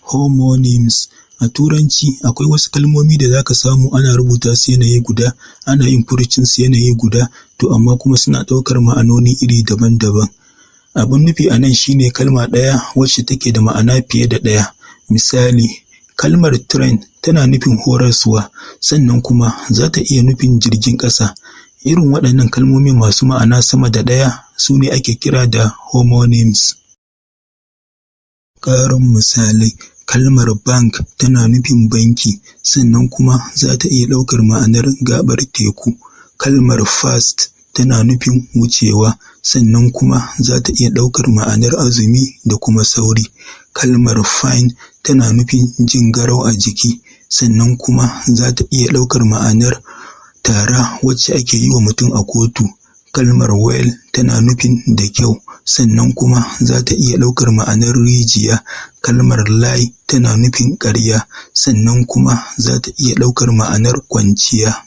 Homonyms. A Turanci akwai wasu kalmomi da za ka samu ana rubuta su yanayi guda, ana yin furucin su yanayi guda, to amma kuma suna ɗaukar ma'anoni iri daban-daban. Abin nufi a nan shi ne kalma ɗaya wacce take da ma'ana fiye da ɗaya. Misali, kalmar train tana nufin horaswa, sannan kuma za ta iya nufin jirgin ƙasa. Irin waɗannan kalmomi masu ma'ana sama da ɗaya su ne ake kira da homonyms. Ƙarin misalai, kalmar bank tana nufin banki, sannan kuma za ta iya ɗaukar ma'anar gaɓar teku. Kalmar fast tana nufin wucewa, sannan kuma za ta iya ɗaukar ma'anar azumi da kuma sauri. Kalmar fine tana nufin jin garau a jiki, sannan kuma za ta iya ɗaukar ma'anar tara wacce ake yi wa mutum a kotu. Kalmar well tana nufin da kyau, sannan kuma za ta iya ɗaukar ma'anar rijiya. Kalmar lie tana nufin ƙarya, sannan kuma za ta iya ɗaukar ma'anar kwanciya.